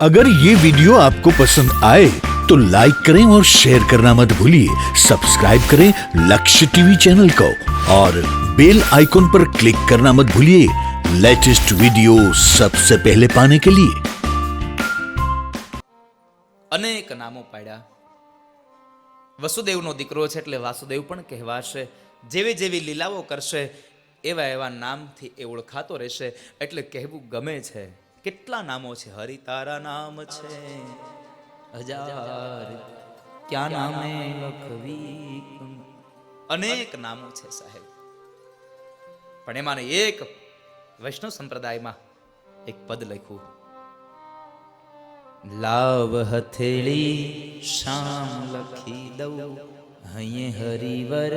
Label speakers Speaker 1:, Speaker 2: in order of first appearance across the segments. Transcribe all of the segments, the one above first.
Speaker 1: अगर ये वीडियो आपको पसंद आए तो लाइक करें और शेयर करना मत भूलिए। सब्सक्राइब करें लक्ष्य टीवी चैनल को और बेल आइकॉन पर क्लिक करना मत भूलिए लेटेस्ट वीडियो सबसे पहले पाने के लिए।
Speaker 2: अनेक नामों पाड्या। वसुदेवनो दीकरो छे એટલે વાસુદેવ પણ કહેવાશે। જેવી જેવી લીલાઓ કરશે એવા એવા નામથી એ ઓળખાતો રહેશે એટલે કહેવું ગમે છે। કેટલા નામો છે? હરિ તારા નામ છે હજાર, ક્યાં નામે લખવી, અનેક નામો છે સાહેબ। પણ એમાંને એક વૈષ્ણવ સંપ્રદાયમાં એક પદ લખ્યું, લાવ હથેળી શામ લખી દઉં, હૈયે હરિવર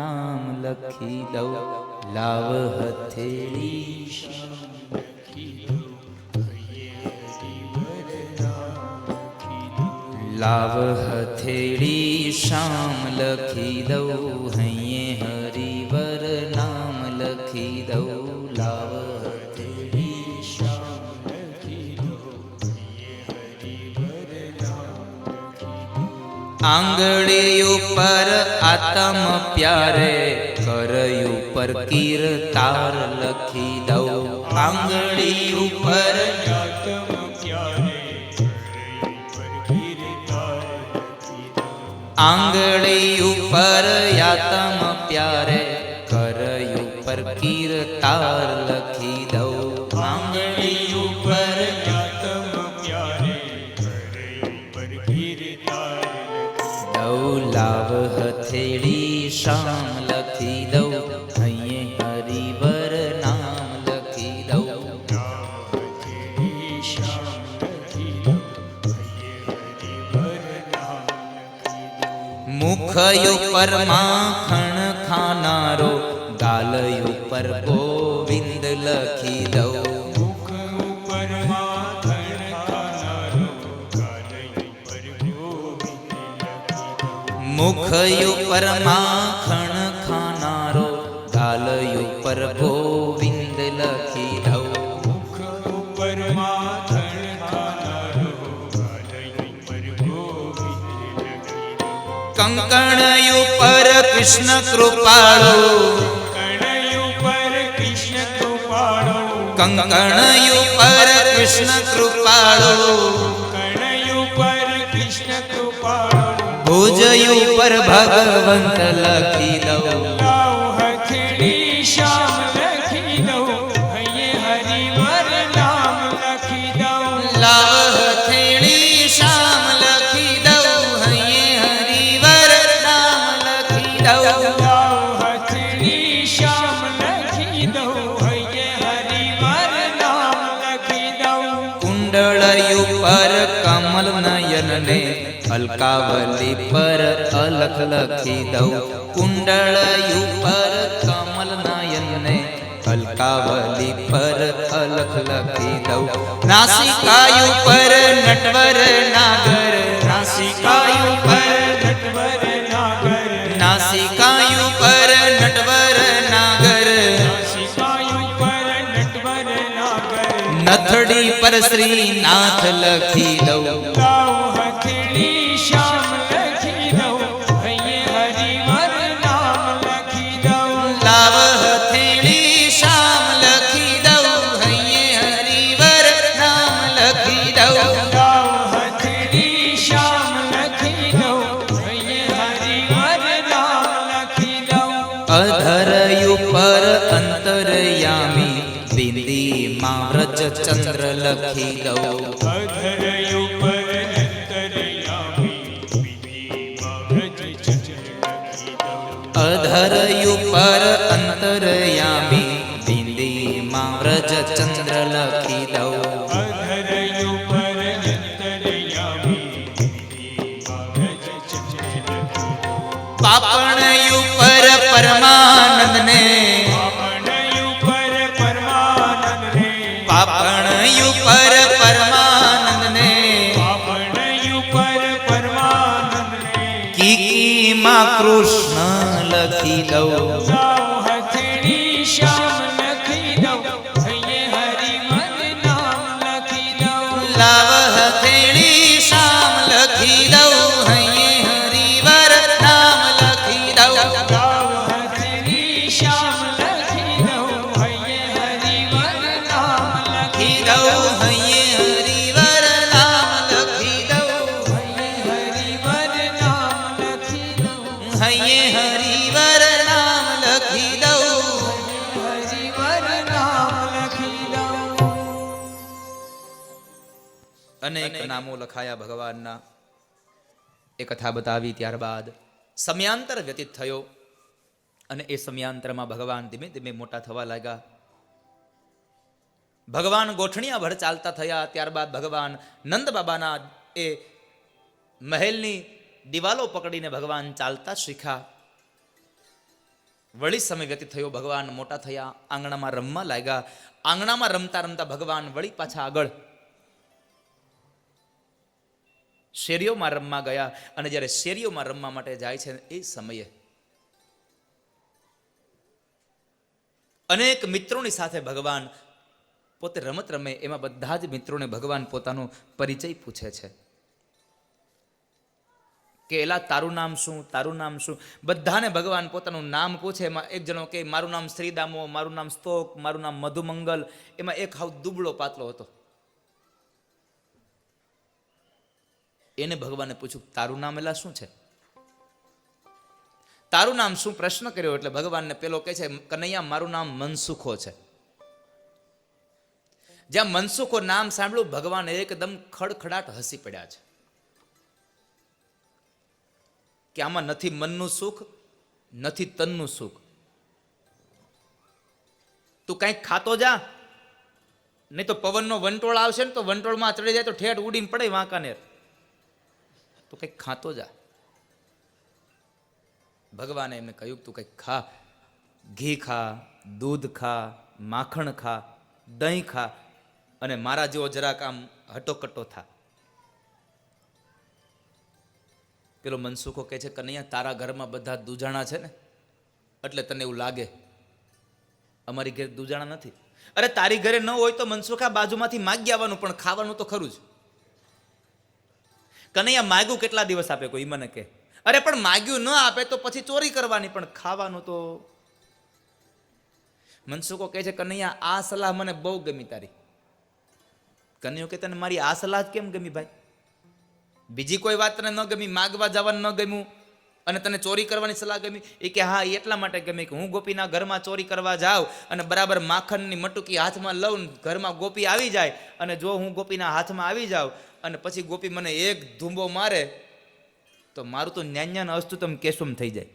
Speaker 2: નામ લખી દઉં। લાવ હથેળી શામ લખી દઉં, લાવ હથેળી શામ લખી દઉં, હૈયે હરિવર નામ લખી દઉં। લાવ હથેળી શામ લખી દઉં, આંગળી ઉપર આતમ પ્યારે, કરય ઉપર કીર્તાર લખી દઉં। આંગળી ઉપર આતમ પ્યારે, આંગળી ઉપર આતમ પ્યારે, કરય ઉપર કીર્તાર લખી દઉં। આંગળી ઉપર આતમ પ્યારે, કરય ઉપર કીર્તાર લાવ હથેળી શામ લખી દઉં, હૈયે હરિવર નામ લખી દઉં। મુખ ઉપર માખણ ખાનારો, ગાલ ઉપર ગોવિંદ લખી દઉં। મુખ ઉપર માખણ ખાનારો, મુખ ઉપર માખણ ખાનારો, ગાલ ઉપર ગોવિંદ લખી દઉં। મુખ ઉપર માખણ ખાનારો, ગાલ ઉપર ગોવિંદ લખી દઉં। કંકણ ઉપર કૃષ્ણ કૃપાળો, કંકણ ઉપર કૃષ્ણ કૃપાળો, કંકણ ઉપર કૃષ્ણ કૃપાળો, કંકણ ઉપર કૃષ્ણ કૃપાળો। ભુજ ઉપર ભગવંત લખી દઉં। લાવ હથેળી શામ લખી દઉં, હૈયે હરિવર નામ લખી દઉં। લાવ હથેળી શામ લખી દઉં, હૈયે હરિવર નામ લખી દઉં। લાવ હથેળી શામ લખી દઉં, હૈયે હરિવર નામ લખી દઉં। કુંડળ ઉપર કમલ નયન ને, અલકાવલી પર અલખ લખી દઉં। કુંડળ ઉપર કમલ નયન ને, અલકાવલી પર અલખ લખી દઉં। નાસિકા ઉપર નટવર નાગર, નાસિકા ઉપર નટવર નાગર, નાસિકા ઉપર નટવર નાગર, નાસિકા ઉપર નટવર નાગર। નથડી પર શ્રીનાથ લખી દઉં। શામ લખી દઉં, હૈયે હરિવર નામ લખી દઉં। લાવ હથેળી શામ લખી દઉં, હૈયે હરિવર નામ લખી દઉં। લાવ હથેળી શામ લખી દઉં, હૈયે હરિવર નામ લખી દઉં। અધર ઉપર અંતરયામી, બિંદી માં વ્રજ ચંદ્ર લખી દઉં। અધર ઉપર અધર ઉપર અંતરયામી, બિંદી માં વ્રજ ચંદ્ર લખી દઉં। અધર ઉપર અંતરયામી, બિંદી માં વ્રજ ચંદ્ર લખી દઉં। પાપણ ઉપર પરમાનંદ ને, પાપણ ઉપર પરમાનંદ ને, પાપણ ઉપર પરમાનંદ ને, પાપણ ઉપર પરમાનંદ ને। કીકી માં કૃષ્ણ લખી દઉં। લાવ હથેળી શામ લખી દઉં, હૈયે હરિવર નામ લખી દઉં। લાવ અનેક નામો લખાયા ભગવાનના. એ કથા બતાવી ત્યારબાદ સમયાંતર વ્યતીત થયો અને એ સમયાંતરમાં ભગવાન ધીમે ધીમે મોટા થવા લાગ્યા. ભગવાન ગોઠણિયા ભર ચાલતા થયા. ત્યારબાદ ભગવાન નંદ બાબાના એ મહેલની દિવાલો પકડીને ભગવાન ચાલતા શીખ્યા. વળી સમય વ્યતીત થયો, ભગવાન મોટા થયા, આંગણામાં રમવા લાગ્યા. આંગણામાં રમતા રમતા ભગવાન વળી પાછા આગળ શેરીઓમાં રમવા ગયા. અને જ્યારે શેરીઓમાં રમવા માટે જાય છે એ સમયે અનેક મિત્રોની સાથે ભગવાન પોતે રમત રમે. એમાં બધા જ મિત્રોને ભગવાન પોતાનો પરિચય પૂછે છે કે એલા તારું નામ શું, તારું નામ શું. બધાને ભગવાન પોતાનું નામ પૂછે. એમાં એક જણો કે મારું નામ શ્રીદામો, મારું નામ સ્તોક, મારું નામ મધુમંગલ. એમાં એક હાવ દુબળો પાતળો હતો. એને ભગવાને પૂછ્યું તારું નામ એલા શું છે, તારું નામ શું, પ્રશ્ન કર્યો. એટલે ભગવાનને પેલો કહે છે કનૈયા મારું નામ મનસુખો છે. જ્યાં મનસુખો નામ સાંભળ્યું ભગવાન એકદમ ખડખડાટ હસી પડ્યા છે કે આમાં નથી મનનું સુખ, નથી તનનું સુખ. તું કંઈક ખાતો જા, નહીં તો પવનનો વંટોળ આવશે ને તો વંટોળમાં ચડી જાય તો ઠેઠ ઉડીને પડે વાંકાનેર. તું કંઈક ખાતો જા. ભગવાને એમને કહ્યું તું કંઈક ખા, ઘી ખા, દૂધ ખા, માખણ ખા, દહીં ખા અને મારા જેવો જરાક આમ હટોકટો થા. પેલો મનસુખો કહે છે કનૈયા તારા ઘરમાં બધા દૂજાણા છે ને એટલે તને એવું લાગે, અમારી ઘરે દૂજાણા નથી. અરે તારી ઘરે ન હોય તો મનસુખા બાજુમાંથી માગી આવવાનું, પણ ખાવાનું તો ખરું જ. કનૈયા માગ્યું કેટલા દિવસ આપે કોઈ મને કહે. અરે પણ માગ્યું ન આપે તો પછી ચોરી કરવાની, પણ ખાવાનું તો. મનસુખો કહે છે કનૈયા આ સલાહ મને બહુ ગમી તારી. કનૈયો કે તને મારી આ સલાહ કેમ ગમી ભાઈ? બીજી કોઈ વાત તને ન ગમી, માગવા જવાનું ન ગમ્યું અને તને ચોરી કરવાની સલાહ ગમી? એ કે હા એટલા માટે ગમી કે હું ગોપીના ઘરમાં ચોરી કરવા જાઉં અને બરાબર માખણની મટુકી હાથમાં લઉં, ઘરમાં ગોપી આવી જાય અને જો હું ગોપીના હાથમાં આવી જાઉં અને પછી ગોપી મને એક ધૂંબો મારે તો મારું તો ન્યાન્યાન અસ્તુતમ કેશમ થઈ જાય.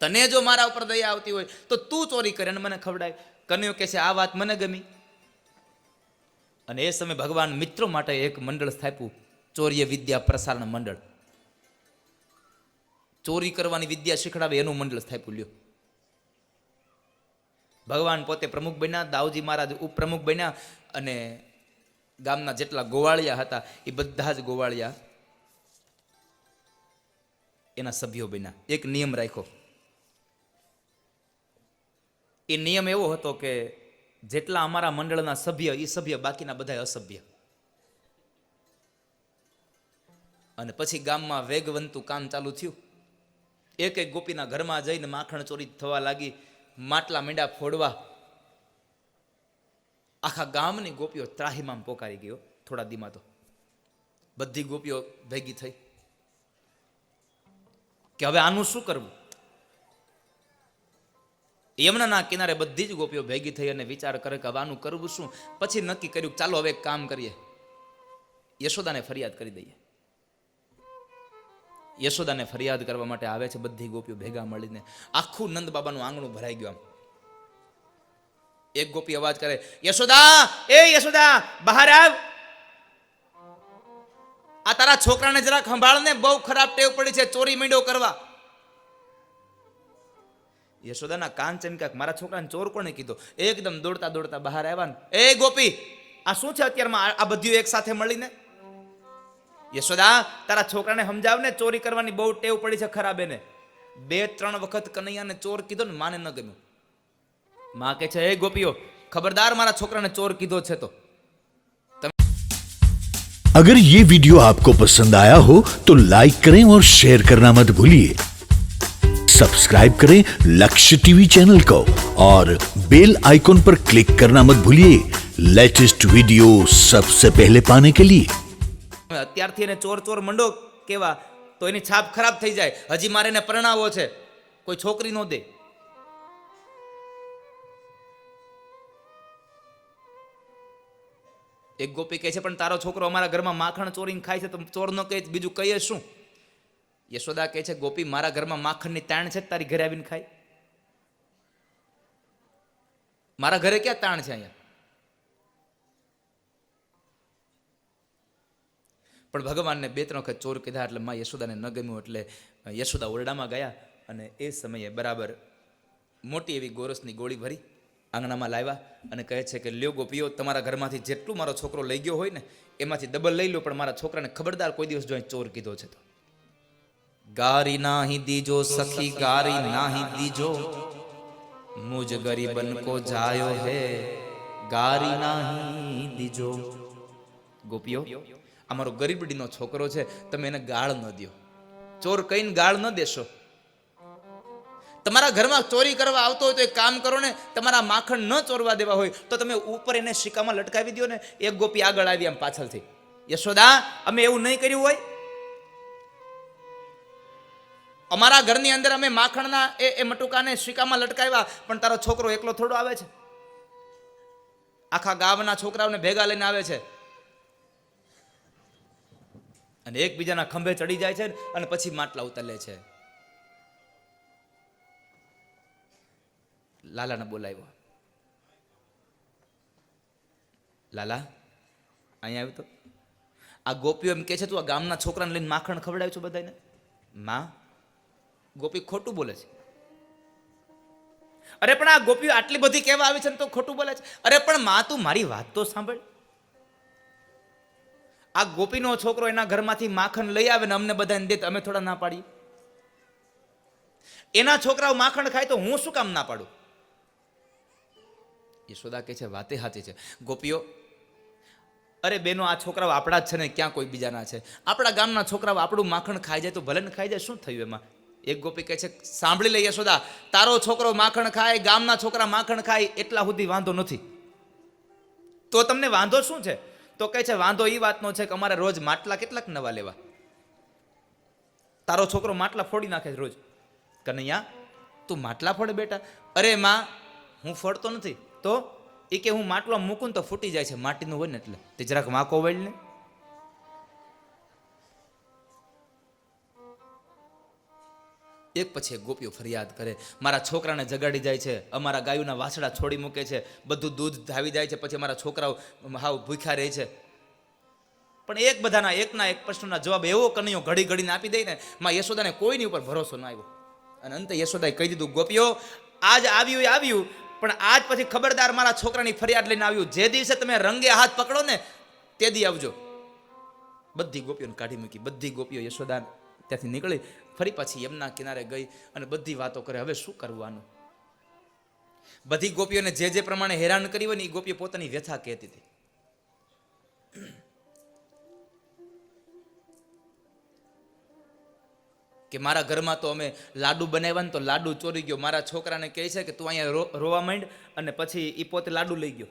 Speaker 2: તને જો મારા ઉપર દયા આવતી હોય તો તું ચોરી કરે અને મને ખવડાય. કનૈયો કહે છે આ વાત મને ગમી. અને એ સમયે ભગવાન મિત્રો માટે એક મંડળ સ્થાપ્યું, ચોર્ય વિદ્યા પ્રસારણ મંડળ. ચોરી કરવાની વિદ્યા શીખડાવે એનું મંડળ સ્થાપ્યું. લ્યો, ભગવાન પોતે પ્રમુખ બન્યા, દાઉજી મહારાજ ઉપપ્રમુખ બન્યા અને ગામના જેટલા ગોવાળિયા હતા એ બધા જ ગોવાળિયા એના સભ્યો બન્યા. એક નિયમ રાખ્યો. એ નિયમ એવો હતો કે જેટલા અમારા મંડળના સભ્ય એ સભ્ય, બાકીના બધા અસભ્ય. અને પછી ગામમાં વેગવંતું કામ ચાલુ થયું. એક એક ગોપીના ઘરમાં જઈને માખણ ચોરી થવા લાગી, માટલા મીંડા ફોડવા. આખા ગામની ગોપીઓ ત્રાહીમામ પોકારી ગયો. થોડા દીમાં તો બધી ગોપીઓ ભેગી થઈ કે હવે આનું શું કરવું. યમુનાના કિનારે બધી જ ગોપીઓ ભેગી થઈ અને વિચાર કરે કે હવે આનું કરવું શું. પછી નક્કી કર્યું ચાલો હવે એક કામ કરીએ, યશોદાને ફરિયાદ કરી દઈએ. યશોદાને ફરિયાદ કરવા માટે આવે છે બધી ગોપીઓ ભેગા મળીને. આખું નંદ બાબાનું આંગણું ભરાઈ ગયું. આમ એક ગોપી અવાજ કરે યશોદા, એ યશોદા બહાર આવ, આ તારા છોકરાને જરાક સંભાળને, બહુ ખરાબ ટેવ પડી છે ચોરી મીંડો કરવા. યશોદાના કાન ચમક્યા, મારા છોકરાને ચોર કોણે કીધો? એકદમ દોડતા દોડતા બહાર આવ્યા. એ ગોપી આ શું છે અત્યારમાં આ બધું એક સાથે મળીને? યશોદા તારા છોકરાને સમજાવ ને, ચોરી કરવાની બહુ ટેવ પડી છે ખરાબ એને. 2-3 વખત કનૈયાને ચોર કીધો ને માને ન ગમ્યું. માં કહે છે એ ગોપીઓ ખબરદાર મારા છોકરાને ચોર કીધો છે તો.
Speaker 1: अगर ये वीडियो आपको पसंद आया हो तो लाइक करें और शेयर करना मत भूलिए. सब्सक्राइब करें लक्ष्य टीवी चैनल को और बेल आइकॉन पर क्लिक करना मत भूलिए लेटेस्ट वीडियो सबसे पहले पाने के लिए.
Speaker 2: અત્યારથી એને ચોર ચોર મંડો કેવા તો એની છાપ ખરાબ થઈ જાય. હજી મારે એને પરણાવો છે, કોઈ છોકરી નો દે. એક ગોપી કહે છે પણ તારો છોકરો અમારા ઘરમાં માખણ ચોરીને ખાય છે તો ચોર ન કહે બીજું કહીએ શું? યશોદા કહે છે ગોપી મારા ઘરમાં માખણની તાણ છે તારી ઘરે આવીને ખાય? મારા ઘરે ક્યાં તાણ છે અહીંયા? પણ ભગવાનને 2-3 વખત ચોર કીધા એટલે માં યશોદાને ન ગમ્યું એટલે યશોદા ઓરડામાં ગયા અને એ સમયે બરાબર મોટી એવી ગોરસની ગોળી ભરી આંગણામાં લાવ્યા અને કહે છે કે લ્યો ગોપીઓ તમારા ઘરમાંથી જેટલું મારો છોકરો લઈ ગયો હોય ને એમાંથી ડબલ લઈ લો, પણ મારા છોકરાને ખબરદાર કોઈ દિવસ જો ચોર કીધો છે તો ગારી નાહી દીજો સખી ગારી નાહી દીજો મુજ ગરીબન કો જાયો હે ગારી નાહી દીજો. ગોપીઓ અમારો ગરીબડીનો છોકરો છે, તમે એને ગાળ ન દો. ચોર કહીને ગાળ ન દેશો. તમારા ઘરમાં ચોરી કરવા આવતો હોય તો એક કામ કરો ને, તમારા માખણ ન ચોરવા દેવા હોય તો તમે ઉપર એને શિકામાં લટકાવી દો ને. એક ગોપી આગળ આવી આમ પાછળથી, યશોદા અમે એવું નહીં કર્યું હોય? અમારા ઘરની અંદર અમે માખણના એ મટુકાને શિકામાં લટકાવ્યા, પણ તારો છોકરો એકલો થોડો આવે છે? આખા ગામના છોકરાઓને ભેગા લઈને આવે છે અને એકબીજાના ખંભે ચડી જાય છે અને પછી માટલા ઉતરે છે. લાલાને બોલાવ્યો. લાલા અહીંયા આવ્યું તો આ ગોપીઓ એમ કે છે તું આ ગામના છોકરાને લઈને માખણ ખવડાવ્યું છું બધાને? માં ગોપી ખોટું બોલે છે. અરે પણ આ ગોપીઓ આટલી બધી કહેવા આવી છે ને તો ખોટું બોલે છે. અરે પણ માં તું મારી વાત તો સાંભળ. આ ગોપીનો છોકરો એના ઘરમાંથી માખણ લઈ આવે ને અમને બધાને દે, અમે થોડા ના પાડીએ? એના છોકરાઓ માખણ ખાય તો હું શું કામ ના પાડું? યશોદા કહે છે વાતે સાચી છે. ગોપીઓ અરે બેનો આ છોકરાઓ આપણા જ છે ને ક્યાં કોઈ બીજાના છે? આપણા ગામના છોકરાઓ આપણું માખણ ખાઈ જાય તો ભલે ને ખાઈ જાય, શું થયું એમાં? એક ગોપી કહે છે સાંભળી લે યશોદા, તારો છોકરો માખણ ખાય, ગામના છોકરા માખણ ખાય એટલા સુધી વાંધો નથી, તો તમને વાંધો શું છે? તો કહે છે વાંધો એ વાતનો છે કે અમારે રોજ માટલા કેટલાક નવા લેવા. તારો છોકરો માટલા ફોડી નાખે છે રોજ. કનૈયા તું માટલા ફોડે બેટા? અરે માં હું ફોડતો નથી. તો એ કે હું માટલો મૂકું તો ફૂટી જાય છે, માટીનું હોય ને એટલે. તે જરાક વાંકો વળી ને. એક પછી એક ગોપીઓ ફરિયાદ કરે, મારા છોકરાને જગાડી જાય છે, અમારા ગાયોના વાછડા છોડી મૂકે છે, બધું દૂધ ધાવી જાય છે, પછી અમારા છોકરાઓ હાવ ભૂખ્યા રહે છે. પણ એક બધાના એકના એક પ્રશ્નના જવાબ એવો કનૈયો ઘડી ઘડીને આપી દઈ ને માં યશોદાને કોઈની ઉપર ભરોસો ન આવ્યો. અને અંતે યશોદાએ કહી દીધું ગોપીઓ આજ આવ્યું એ આવ્યું, પણ આજ પછી ખબરદાર મારા છોકરાની ફરિયાદ લઈને આવ્યું. જે દિવસે તમે રંગે હાથ પકડો ને તે દી આવજો. બધી ગોપીઓને કાઢી મૂકી. બધી ગોપીઓ યશોદા ત્યાંથી નીકળી ફરી પાછી યમુના કિનારે ગઈ અને બધી વાતો કરે હવે શું કરવાનું. બધી ગોપીઓને જે જે પ્રમાણે હેરાન કરી હોય ને એ ગોપીઓ પોતાની વ્યથા કહેતી હતી. કે મારા ઘરમાં તો અમે લાડુ બનાવ્યા ને તો લાડુ ચોરી ગયો. મારા છોકરાને કહે છે કે તું અહીંયા રોવા માંડ, અને પછી એ પોતે લાડુ લઈ ગયો.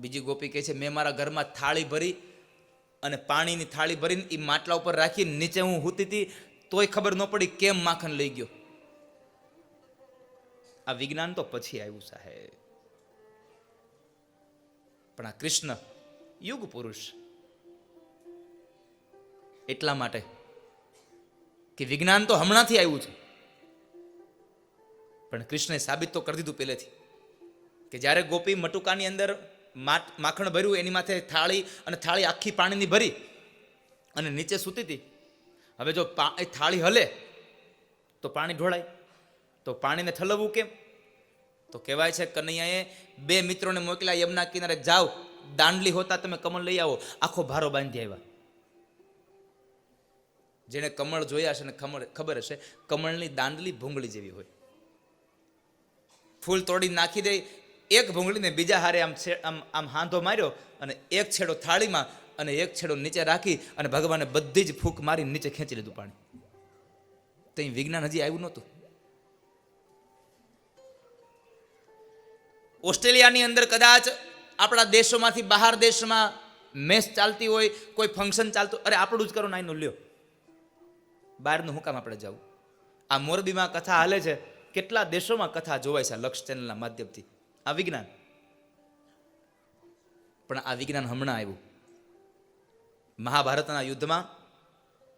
Speaker 2: બીજી ગોપી કહે છે મેં મારા ઘરમાં થાળી ભરી અને પાણીની થાળી ભરીને એ માટલા ઉપર રાખી નીચે હું હૂતી હતી તોય ખબર ન પડી કેમ માખણ લઈ ગયો. આ વિજ્ઞાન તો પછી આવ્યું સાહેબ. પણ આ કૃષ્ણ યુગ પુરુષ એટલા માટે કે વિજ્ઞાન તો હમણાંથી આવ્યું છે, પણ કૃષ્ણે સાબિત તો કરી દીધું પહેલેથી કે જ્યારે ગોપી મટુકાની અંદર માખણ ભર્યું એની માથે થાળી, અને થાળી આખી પાણીની ભરી અને નીચે સૂતી હતી. હવે જો એ થાળી હલે તો પાણી ઢોળાય, તો પાણીને ઠલવવું કેમ? તો કહેવાય છે કનૈયાએ 2 મિત્રોને મોકલ્યા યમુના કિનારે, જાઓ દાંડલી હોતા તમે કમળ લઈ આવો. આખો ભારો બાંધી આવ્યા. જેને કમળ જોયા હશે ને ખબર હશે, કમળની દાંડલી ભૂંગળી જેવી હોય. ફૂલ તોડી નાખી દે, એક ભૂંગળીને બીજા હારે આમ હાંધો માર્યો અને એક છેડો થાળીમાં અને એક છેડો નીચે રાખી અને ભગવાને બધી જ ફૂંક મારી નીચે ખેંચી લીધું પાણી. તો અહીં વિજ્ઞાન હજી આવ્યું નહોતું. ઓસ્ટ્રેલિયાની અંદર કદાચ આપણા દેશોમાંથી બહાર દેશમાં મેચ ચાલતી હોય, કોઈ ફંક્શન ચાલતું, અરે આપણું જ કરો ને આનું લ્યો, બહારનું હું કામ આપણે જવું? આ મોરબીમાં કથા હાલે છે, કેટલા દેશોમાં કથા જોવાય છે લક્ષ ચેનલના માધ્યમથી. આ વિજ્ઞાન. પણ આ વિજ્ઞાન હમણાં આવ્યું. મહાભારતના યુદ્ધમાં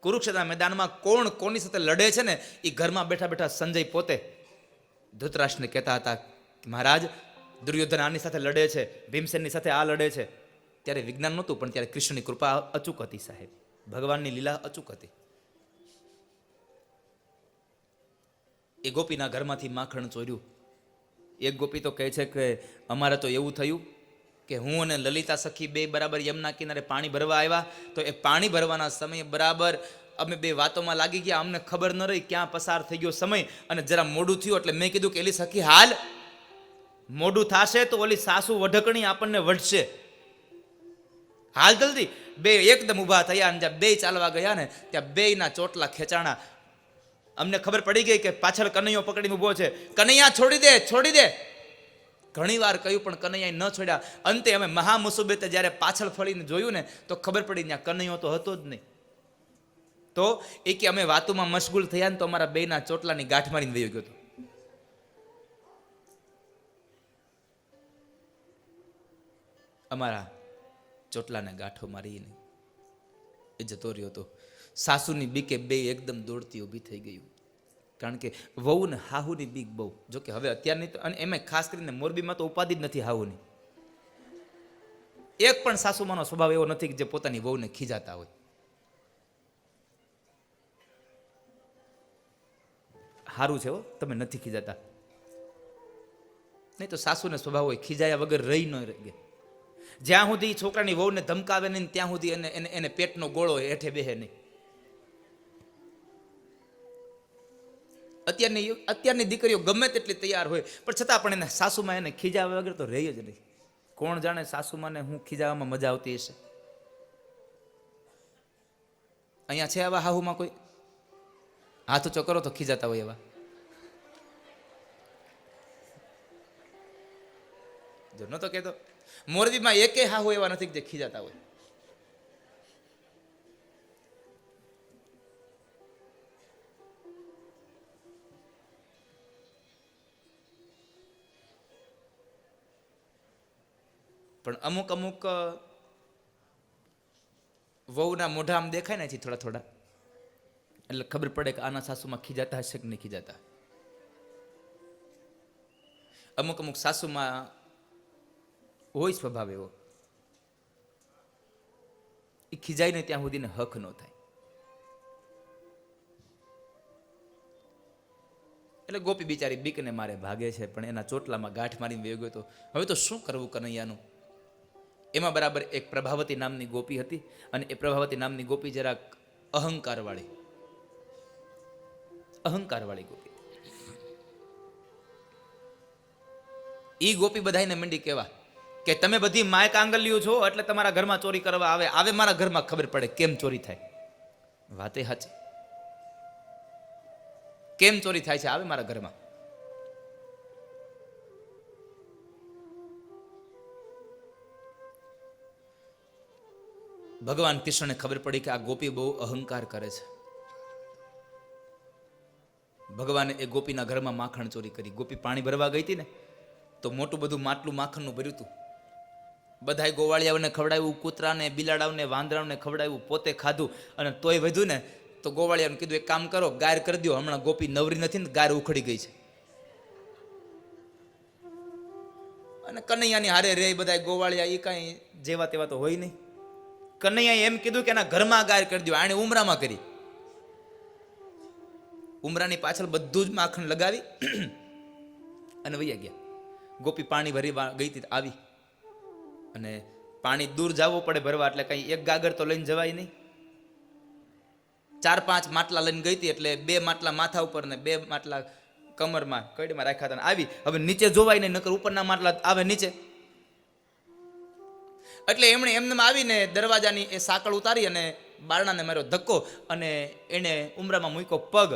Speaker 2: કુરુક્ષેત્રના મેદાનમાં કોણ કોની સાથે લડે છે ને એ ઘરમાં બેઠા બેઠા સંજય પોતે ધૃતરાષ્ટ્રને કહેતા હતા, મહારાજ દુર્યોધન આની સાથે લડે છે, ભીમસેનની સાથે આ લડે છે. ત્યારે વિજ્ઞાન નહોતું, પણ ત્યારે કૃષ્ણની કૃપા અચૂક હતી સાહેબ, ભગવાનની લીલા અચૂક હતી. એ ગોપીના ઘરમાંથી માખણ ચોર્યું. એક ગોપી તો કહે છે કે અમારે તો એવું થયું કે હું અને લલિતા સખી બે બરાબર યમુના કિનારે પાણી ભરવા આવ્યા, તો એ પાણી ભરવાના સમયે બરાબર અમે બે વાતોમાં લાગી ગયા, અમને ખબર ન રહી ક્યાં પસાર થઈ ગયો સમય, અને જરા મોડું થયું એટલે મેં કીધું કે એલી સખી હાલ, મોડું થશે તો ઓલી સાસુ વઢકણી આપણને વઢશે, હાલ જલ્દી. બે એકદમ ઊભા થયા અને જ્યાં બે ચાલવા ગયા ને ત્યાં બેયના ચોટલા ખેંચાણા. અમને ખબર પડી ગઈ કે પાછળ કનૈયો પકડીને ઊભો છે. કનૈયા છોડી દે, છોડી દે. ઘણી વાર કહ્યું પણ કનૈયાએ ન છોડ્યા. અંતે અમે મહા મુસીબતે જ્યારે પાછળ ફળીને જોયું ને તો ખબર પડી ત્યાં કનૈયો તો હતો જ નહીં. તો એ કે અમે વાતોમાં મશગુલ થયા ને તો અમારા બેયના ચોટલાની ગાંઠ મારીને વયો ગયો હતો. અમારા ચોટલાને ગાંઠો મારીને એ જતો રહ્યો હતો. સાસુની બીકે બે એકદમ દોડતી ઊભી થઈ ગયું, કારણ કે વહુ ને હાહુની બીક બહુ. જો કે હવે અત્યારની તો, અને એમાં ખાસ કરીને મોરબીમાં તો ઉપાધિ જ નથી હાહુની. એક પણ સાસુમાનો સ્વભાવ એવો નથી કે જે પોતાની વહુને ખીજાતા હોય. સારું છે હો તમે નથી ખીજાતા, નહીં તો સાસુને સ્વભાવ હોય ખીજાયા વગર રહી ન રહે. જ્યાં સુધી છોકરાની વહુને ધમકાવે નહીં ત્યાં સુધી એને પેટનો ગોળો હેઠે બેહે નહીં. અત્યારની દીકરીઓ ગમે તેટલી તૈયાર હોય પણ છતાં પણ એને સાસુમાં એને ખીજાવ્યા વગર તો રહી જ નહીં. કોણ જાણે સાસુમાને હું ખીજાવામાં મજા આવતી હશે. અહીંયા છે આવા હાહુમાં કોઈ? હાથ ઊંચો કરો તો ખીજાતા હોય એવા. જો નતો કહેતો, મોરબીમાં એકે હાહુ એવા નથી જે ખીજાતા હોય. પણ અમુક અમુક વહુના મોઢા આમ દેખાય ને થોડા થોડા એટલે ખબર પડે કે આના સાસુમાં ખીજાતા હશે કે નહીં ખીજાતા. અમુક અમુક સાસુમાં હોય સ્વભાવ એવો, એ ખીજાય ને ત્યાં સુધીને હક ન થાય. એટલે ગોપી બિચારી બીકને મારે ભાગે છે, પણ એના ચોટલામાં ગાંઠ મારીને વયો ગયો હતો. હવે તો શું કરવું કનૈયાનું? એમાં બરાબર એક પ્રભાવતી નામની ગોપી હતી, અને એ પ્રભાવતી નામની ગોપી જરાક અહંકારવાળી ગોપી. ઈ ગોપી બધાને મંડી કહેવા કે તમે બધી માય કાંગલિયું છો એટલે તમારા ઘરમાં ચોરી કરવા આવે મારા ઘરમાં ખબર પડે કેમ ચોરી થાય. વાતે સાચી, કેમ ચોરી થાય છે આવે મારા ઘરમાં. ભગવાન કૃષ્ણને ખબર પડી કે આ ગોપી બહુ અહંકાર કરે છે. ભગવાને એ ગોપીના ઘરમાં માખણ ચોરી કરી. ગોપી પાણી ભરવા ગઈ હતી ને તો મોટું બધું માટલું માખણનું ભર્યું હતું. બધાય ગોવાળિયાઓને ખવડાવ્યું, કૂતરાને, બિલાડાઓને, વાંદરાઓને ખવડાવ્યું, પોતે ખાધું, અને તોય વધ્યું ને તો ગોવાળિયાને કીધું એક કામ કરો, ગાર કરી દો, હમણાં ગોપી નવરી નથી ને ગાર ઉખડી ગઈ છે. અને કનૈયાની હારે રે બધા ગોવાળિયા, એ કાંઈ જેવા તેવા તો હોય નહીં. કનૈયાએ એમ કીધું કે એના ઘરમાં ગાર કરી દો. આણે ઉમરામાં કરી. ઉમરાની પાછળ બધું જ માખણ લગાવી અને વૈયા ગયા. ગોપી પાણી ભરી ગઈ હતી, આવી, અને પાણી દૂર જવું પડે ભરવા, એટલે કઈ એક ગાગર તો લઈને જવાય નહીં. 4-5 માટલા લઈને ગઈ હતી, એટલે 2 માટલા માથા ઉપર ને 2 માટલા કમરમાં કડીમાં રાખ્યા હતા. આવી હવે નીચે જોવાય નહીં, નકર ઉપરના માટલા આવે નીચે. એટલે એમણે એમને આવીને દરવાજાની એ સાંકળ ઉતારી અને બારણાને માર્યો ધક્કો, અને એને ઉમરામાં મૂક્યો પગ.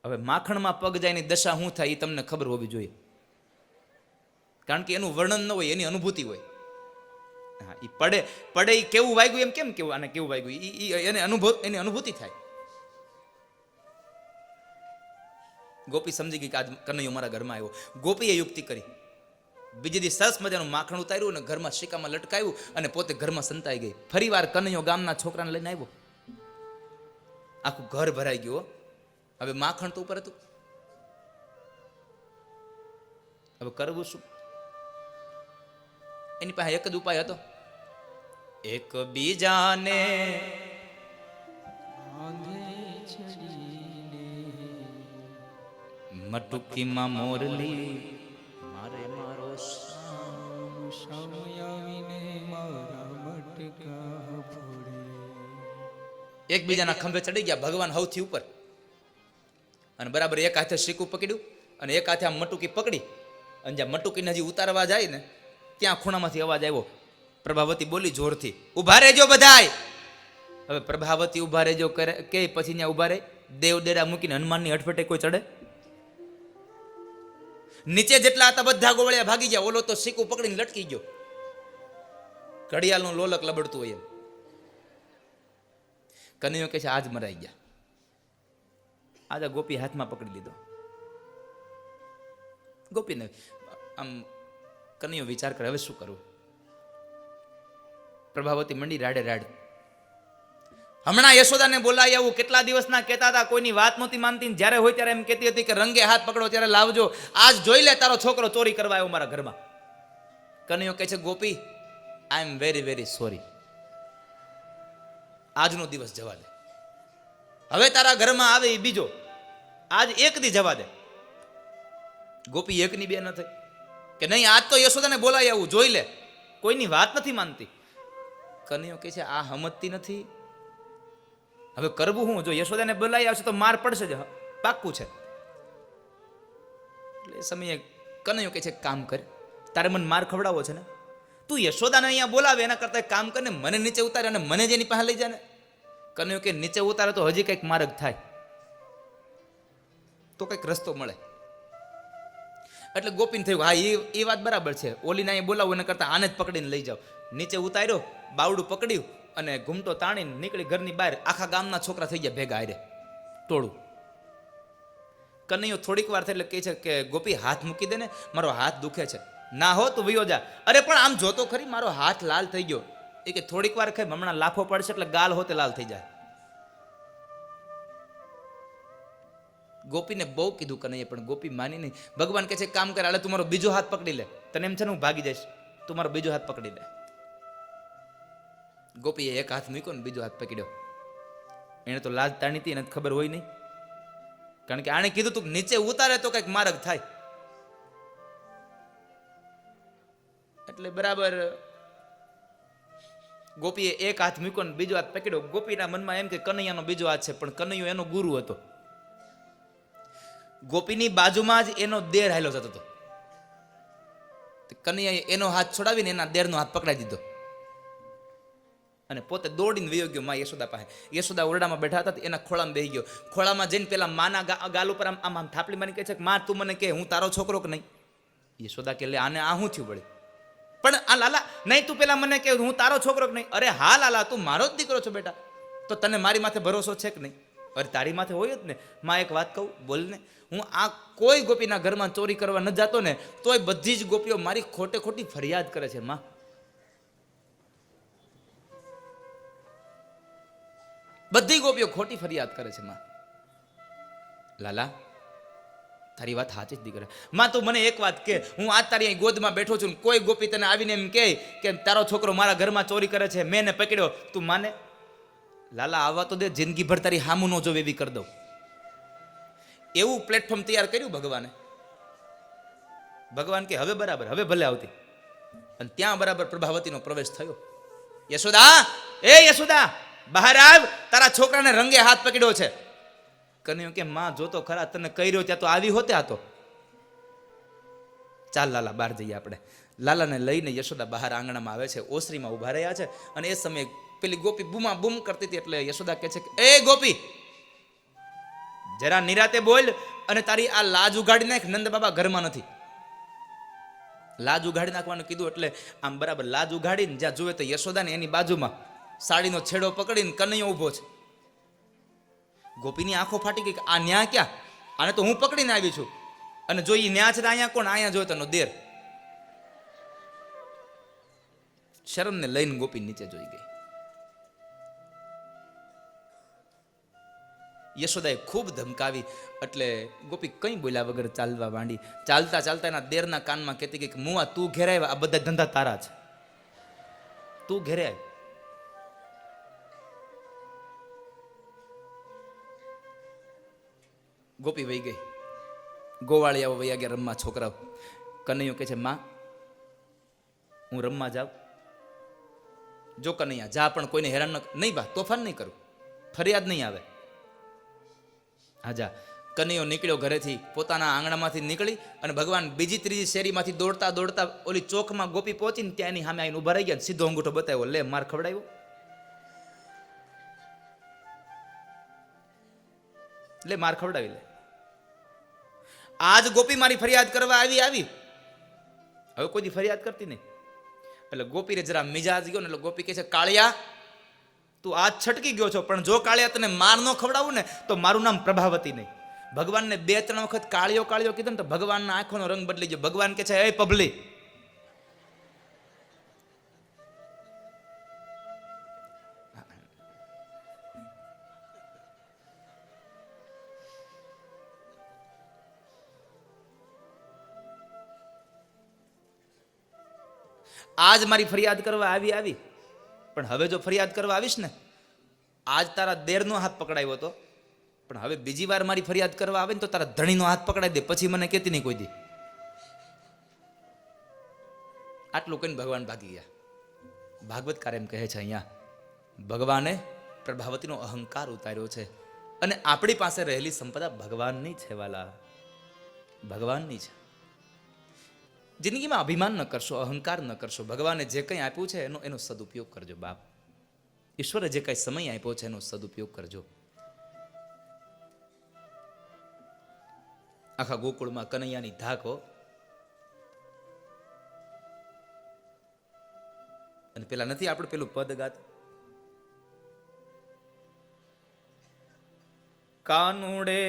Speaker 2: હવે માખણમાં પગ જાય એની દશા શું થાય એ તમને ખબર હોવી જોઈએ, કારણ કે એનું વર્ણન ન હોય, એની અનુભૂતિ હોય. હા, એ પડે એ કેવું વાગ્યું એમ કેમ કેવું, અને કેવું વાગ્યું એની અનુભૂતિ થાય. ગોપી સમજી ગઈ કે આજ કનૈયો મારા ઘરમાં આવ્યો. ગોપીએ યુક્તિ કરી, બીજી દી સરસ મજાનું માખણ ઉતાર્યું અને ઘરમાં શિકામાં લટકાવ્યું અને પોતે ઘરમાં સંતાઈ ગઈ. ફરી વાર કનૈયો ગામના છોકરાને લઈને આવ્યો. આખું ઘર ભરાઈ ગયું. હવે માખણ તો ઉપર હતું, હવે કરવું શું? એની પાસે એક જ ઉપાય હતો, એક બીજાને મટુકીમાં મોરલી મારે મારો એકબીજાના ખંભે ચડી ગયા ભગવાન સૌથી ઉપર, અને બરાબર એક હાથે શીકું પકડ્યું અને એક હાથે આમ મટુકી પકડી, અને જ્યાં મટુકીને હજી ઉતારવા જાય ને ત્યાં ખૂણામાંથી અવાજ આવ્યો. પ્રભાવતી બોલી જોરથી, ઉભા રહેજો બધાય. હવે પ્રભાવતી ઉભા રહેજો કે પછી ત્યાં ઉભા રહે? દેવડેરા મૂકીને હનુમાનની હટફટે કોઈ ચડે? નીચે જેટલા હતા બધા ગોળિયા ભાગી ગયા. ઓલો તો શીકું પકડીને લટકી ગયો, ઘડિયાળનું લોલક લબડતું હોય એમ. કનૈયો કહે છે આજ મરાઈ ગયા. આજે ગોપી હાથમાં પકડી લીધો. ગોપીને આમ કનૈયો વિચાર કરે હવે શું કરવું. પ્રભાવતી મંડી રાડે રાડ. હમણાં યશોદાને બોલાવી આવું, કેટલા દિવસના કહેતા હતા, કોઈની વાત નહોતી માનતી. જ્યારે હોય ત્યારે એમ કહેતી હતી કે રંગે હાથ પકડો ત્યારે લાવજો. આજ જોઈ લે તારો છોકરો ચોરી કરવા આવ્યો મારા ઘરમાં. કનૈયો કહે છે ગોપી આઈ એમ વેરી વેરી સોરી, આજનો દિવસ જવા દે. હવે તારા ઘરમાં આવે એ બીજો, આજ એક દી જવા દે. ગોપી એકની બે ન થઈ કે નહીં આજ તો યશોદાને બોલાવી આવું, જોઈ લે, કોઈની વાત નથી માનતી. કનૈયો કહે છે આ હમતતી નથી, હવે કરવું હું? જો યશોદાને બોલાવી આવશે તો માર પડશે જ, પાક્કું છે. એટલે એ સમયે કનૈયો કહે છે કામ કર, તારે મને માર ખવડાવવો છે ને, તું યશોદાને અહીંયા બોલાવે એના કરતા એક કામ કરીને મને નીચે ઉતારે અને મને જ એની પાસે લઈ જાય ને. કનૈયો કે નીચે ઉતારે તો હજી કંઈક માર્ગ થાય, તો કંઈક રસ્તો મળે. એટલે ગોપીને થયું હા એ વાત બરાબર છે, ઓલીને અહીંયા બોલાવું એના કરતા આને જ પકડીને લઈ જાઓ. નીચે ઉતાર્યો, બાવડું પકડ્યું અને ઘૂમટો તાણીને નીકળી ઘરની બહાર. આખા ગામના છોકરા થઈ ગયા ભેગા હારે ટોળું. કનૈયો થોડીક વાર થઈ એટલે કહે છે કે ગોપી હાથ મૂકી દે ને, મારો હાથ દુખે છે. ના હો તું વયો જા. અરે પણ આમ જોતો ખરી મારો હાથ લાલ થઈ ગયો. એ કે થોડીક વાર ખાઈ, હમણાં લાફો પડશે એટલે ગાલ હોતે લાલ થઈ જાય. ગોપીને બહુ કીધું કનૈયે પણ ગોપી માની નહીં. ભગવાન કહે છે કામ કર, હાલે તું મારો બીજો હાથ પકડી લે, તને એમ છે ને હું ભાગી જઈશ, તું મારો બીજો હાથ પકડી લે. ગોપીએ એક હાથ મૂક્યો ને બીજો હાથ પકડ્યો. એને તો લાજ તાણી હતી, એને ખબર હોય નહીં, કારણ કે આણે કીધું તું નીચે ઉતારે તો કંઈક માર્ગ થાય. એટલે બરાબર ગોપીએ એક હાથ મૂક્યો ને બીજો હાથ પકડ્યો. ગોપીના મનમાં એમ કે કનૈયાનો બીજો હાથ છે, પણ કનૈયો એનો ગુરુ હતો. ગોપીની બાજુમાં જ એનો દેર હાલ્યો જતો હતો. કનૈયાએ એનો હાથ છોડાવીને એના દેરનો હાથ પકડાઈ દીધો અને પોતે દોડીને વયો ગયો માં યશોદા પાસે. યશોદા ઓરડામાં બેઠા હતા, એના ખોળામાં બેસી ગયો. ખોળામાં જઈને પેલા માના ગાલ ઉપર આમ આમ થાપલી મારી કહે છે કે માં તું મને કે હું તારો છોકરો કે નહીં? યશોદા કે લે આને આ શું થયું વળી? પણ આ લાલા નહીં, તું પેલા મને કે હું તારો છોકરો કે નહીં? અરે હા લાલા તું મારો જ દીકરો છો બેટા, તો તને મારી માથે ભરોસો છે કે નહીં? અરે તારી માથે હોય જ ને. માં એક વાત કહું, બોલ ને. હું આ કોઈ ગોપીના ઘરમાં ચોરી કરવા ન જાતો ને તોય બધી જ ગોપીઓ મારી ખોટે ખોટી ફરિયાદ કરે છે. માં બધી ગોપીઓ ખોટી ફરિયાદ કરે છે. માં લાલા તારી વાત સાચી જ દીકરા. માં તું મને એક વાત કે, હું આજ તારી અહીં ગોદમાં બેઠો છું, કોઈ ગોપી તને આવીને એમ કહે કે તારો છોકરો મારા ઘરમાં ચોરી કરે છે, મેં એને પકડ્યો, તું માને? લાલા આવવા તો દે, જિંદગીભર તારી હામું ન જોવે એવી કરી દઉં. એવું પ્લેટફોર્મ તૈયાર કર્યું ભગવાને. ભગવાન કે હવે બરાબર, હવે ભલે આવતી. અને ત્યાં બરાબર પ્રભાવતીનો પ્રવેશ થયો. યશોદા, એ યશોદા બહાર આવ, તારા છોકરાને રંગે હાથ પકડ્યો છે. કનૈયો કે માં જોતો ખરા, તને કહી રહ્યો ત્યાં તો આવી હોતે. આ તો ચાલ લાલા બહાર જઈએ આપણે. લાલાને લઈને યશોદા બહાર આંગણામાં આવે છે. ઓસરીમાં ઉભા રહ્યા છે અને એ સમયે પેલી ગોપી બૂમા બૂમ કરતી હતી. એટલે યશોદા કહે છે કે એ ગોપી જરા નિરાતે બોલ અને તારી આ લાજ ઉગાડી નાખ, નંદ બાબા ઘરમાં નથી. લાજ ઉગાડી નાખવાનું કીધું એટલે આમ બરાબર લાજ ઉગાડીને જ્યાં જોવે તો યશોદાને એની બાજુમાં સાડીનો છેડો પકડીને કનૈયો ઊભો છે. ગોપીની આંખો ફાટી ગઈ કે આ ન્યા ક્યાં? આને તો હું પકડીને આવી છું, અને જો એ ન્યા છે તો અહીંયા કોણ? અહીંયા જોયો તનો દેર. શરમને લઈને ગોપી નીચે જોઈ ગઈ. યશોદાએ ખૂબ ધમકાવી એટલે ગોપી કંઈ બોલ્યા વગર ચાલવા માંડી. ચાલતા ચાલતા એના દેરના કાનમાં કહેતી ગઈ કે મુઆ તું ઘેરે આવ્યા, આ બધા ધંધા તારા છે, તું ઘેરે આવ. ગોપી વહી ગઈ. ગોવાળિયાઓ વૈયા ગયા રમવા, છોકરાઓ. કનૈયો કહે છે માં હું રમવા જાઉં. જો કનૈયા જા, પણ કોઈને હેરાન નહીં બા, તોફાન નહીં કરું, ફરિયાદ નહીં આવે. હા જા. કનૈયો નીકળ્યો ઘરેથી, પોતાના આંગણામાંથી નીકળી અને ભગવાન બીજી ત્રીજી શેરીમાંથી દોડતા દોડતા ઓલી ચોકમાં ગોપી પહોંચીને ત્યાં એની સામે આવીને ઉભા રહી ગયા. સીધો અંગૂઠો બતાવ્યો, લે માર ખવડાવ્યો. લે માર ખવડાવી લે. આજ ગોપી મારી ફરિયાદ કરવા આવી. હવે કોઈ દી ફરિયાદ કરતી નહીં. એટલે ગોપીને જરા મિજાજ ગયો ને એટલે ગોપી કહે છે કાળિયા તું આજ છટકી ગયો છો, પણ જો કાળિયા તને માર ન ખવડાવું ને તો મારું નામ પ્રભાવતી નહીં. ભગવાનને 2-3 વખત કાળિયો કાળિયો કીધું ને તો ભગવાનના આંખોનો રંગ બદલી ગયો. ભગવાન કહે છે એ પબલી, આજ મારી ફરિયાદ કરવા આવી, પણ હવે જો ફરિયાદ કરવા આવીશ ને, આજ તારા દેરનો હાથ પકડાયો હતો, પણ હવે બીજી વાર મારી ફરિયાદ કરવા આવે ને તો તારા ધણીનો હાથ પકડાઈ દે, પછી મને કહેતી નહીં કોઈ દી. આટલું કહીને ભગવાન ભાગી ગયા. ભાગવતકાર એમ કહે છે અહીંયા ભગવાને પ્રભાવતીનો અહંકાર ઉતાર્યો છે અને આપણી પાસે રહેલી સંપદા ભગવાનની છે વાલા, ભગવાનની છે. જિંદગીમાં અભિમાન ન કરશો, અહંકાર ન કરશો. ભગવાને જે કંઈ આપ્યું છે એનો સદુપયોગ કરજો બાપ. ઈશ્વરે જે કંઈ સમય આપ્યો છે એનો સદુપયોગ કરજો. આખા ગોકુળમાં કનૈયાની ધાક હો. અને પેલા નથી આપણે પેલું પદ ગાત, કાનુડે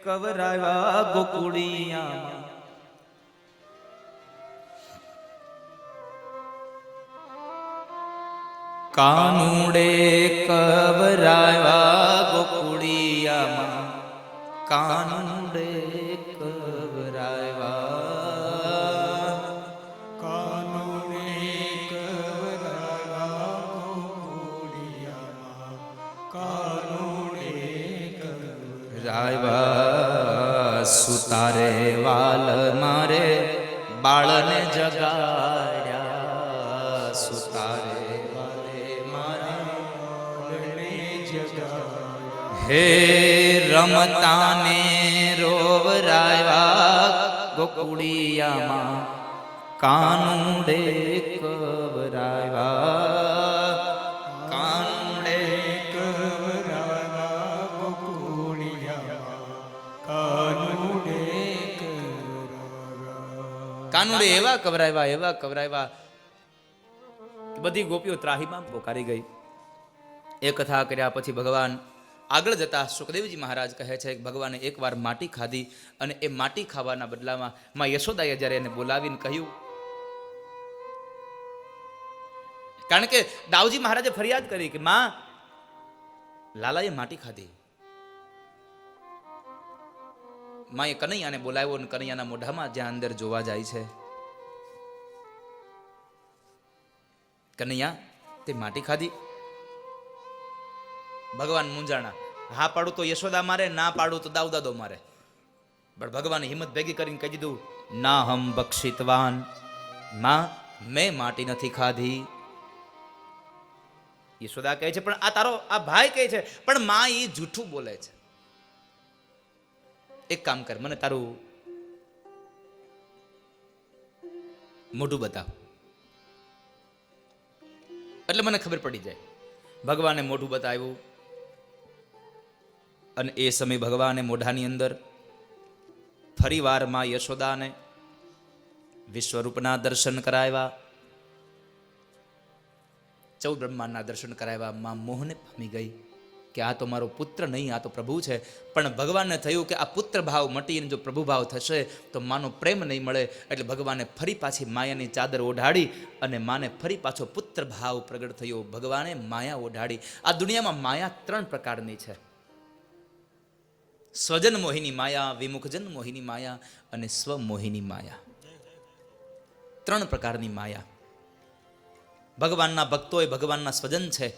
Speaker 2: કવરાવ્યા ગોકુળિયા, કાનુડે કવરાવ્યા ગોકુળિયામાં, કાનુડે કવરાવ્યા,
Speaker 3: કાનુડે કવરાવ્યા ગોકુળિયામાં, કાનુડે
Speaker 2: કવરાવ્યા. સુતારે વાલ મારે બાળને જગાડ્યા, સુતારે હે રમતાને રોવરાવ્યા ગોકુળિયામાં, કાનુડે કવરાવ્યા, કાનુડે
Speaker 3: કવરાવ્યા ગોકુળિયામાં, કાનુડે કવરાવ્યા.
Speaker 2: કાનુડે એવા કવરાવ્યા કે બધી ગોપીઓ ત્રાહીમાં પોકારી ગઈ. એ કથા કર્યા પછી ભગવાન આગળ જતા સુખદેવજી મહારાજ કહે છે કે ભગવાને એકવાર માટી ખાધી અને એ માટી ખાવાના બદલામાં માં યશોદાએ જ્યારે એને બોલાવીને કહ્યું, કારણ કે દાઉજી મહારાજે ફરિયાદ કરી કે માં લાલાએ માટી ખાધી. માએ કનૈયાને બોલાવ્યો અને કનૈયાના મોઢામાં જ્યાં અંદર જોવા જાય છે, કનૈયા તે માટી ખાધી? ભગવાન મૂંઝાણા. હા પાડું તો યશોદા મારે, ના પાડું તો દાઉદાદો મારે. પણ ભગવાને હિંમત ભેગી કરીને કહી દીધું, ના હમ બક્ષિતવાન, માં મેં માટી નથી ખાધી. યશોદા કહે છે પણ આ તારો આ ભાઈ કહે છે, પણ માં એ જૂઠું બોલે છે. એક કામ કર, મને તારું મોઢું બતાવ એટલે મને ખબર પડી જાય. ભગવાને મોઢું બતાવ્યું અને એ સમય ભગવાને મોઢાની અંદર ફરી વાર માં યશોદાને વિશ્વરૂપના દર્શન કરાવ્યા, 14 બ્રહ્માંડના દર્શન કરાવ્યા. માં મોહને પામી ગઈ. કે આ તો મારો પુત્ર નહીં, આ તો પ્રભુ છે. પણ ભગવાનને થયું કે આ પુત્ર ભાવ મટીને જો પ્રભુ ભાવ થશે તો માનો પ્રેમ નહીં મળે. એટલે ભગવાને ફરી પાછી માયાની ચાદર ઓઢાડી અને માને ફરી પાછો પુત્ર ભાવ પ્રગટ થયો. ભગવાને માયા ઓઢાડી. આ દુનિયામાં માયા 3 પ્રકારની છે: સ્વજન મોહિની માયા, વિમુખજન મોહિની માયા અને સ્વમોહિની માયા. 3 પ્રકારની માયા. ભગવાનના ભક્તો એ ભગવાનના સ્વજન છે.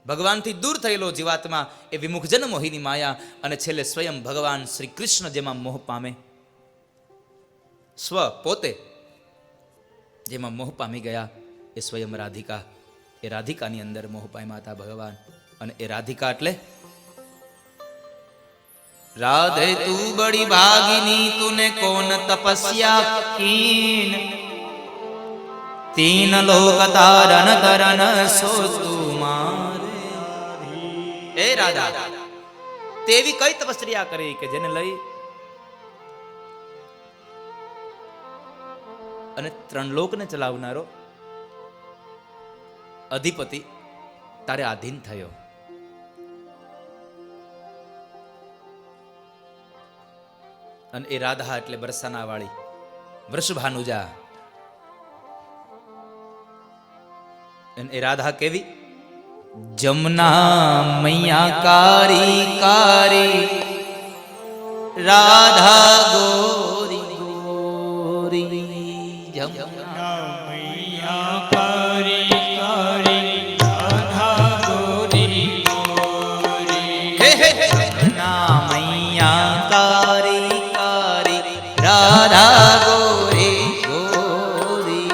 Speaker 2: ભગવાનથી દૂર થયેલો જીવાત્મા એ વિમુખજન મોહિની માયા, અને છેલ્લે સ્વયં ભગવાન શ્રી કૃષ્ણ જેમાં મોહ પામે, સ્વ પોતે જેમાં મોહ પામી ગયા એ સ્વયં રાધિકા. એ રાધિકાની અંદર મોહ પામ્યા હતા ભગવાન. અને એ રાધિકા એટલે રાધે તું બડી ભાગીની, તુને કોન તપસ્યા कीन, तीन लोक तारन तरन सो तुम्हारे. એ રાધા, તેવી કઈ તપસ્યા કરી કે જેને લઈ અને 3 લોકને ચલાવનારો અધિપતિ તારે આધીન થયો. અને એ રાધા એટલે બરસાના વાળી વૃષભાનુજા. અને એ રાધા કેવી? જમના મૈયા કારી કારી, રાધા ગોરી ગોરી. જમના
Speaker 3: મૈયા કારી કારી, રાધા ગોરી ગોરી.
Speaker 2: જમના મૈયા કારી કારી, રાધા ગોરી ગોરી.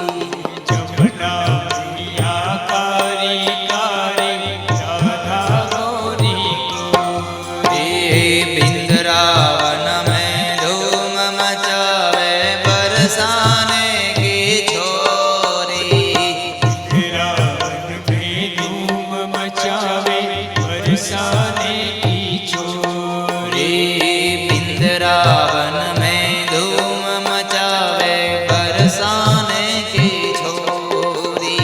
Speaker 3: જમના મૈયા કારી કારી, રાધા ગોરી ગોરી.
Speaker 2: बिंदरावन में धूम मचावे बरसाने की छोरी.
Speaker 3: रावण में धूम मचावे बरसाने की छोरी.
Speaker 2: बिंदरावन में धूम मचावे बरसाने की छोरी.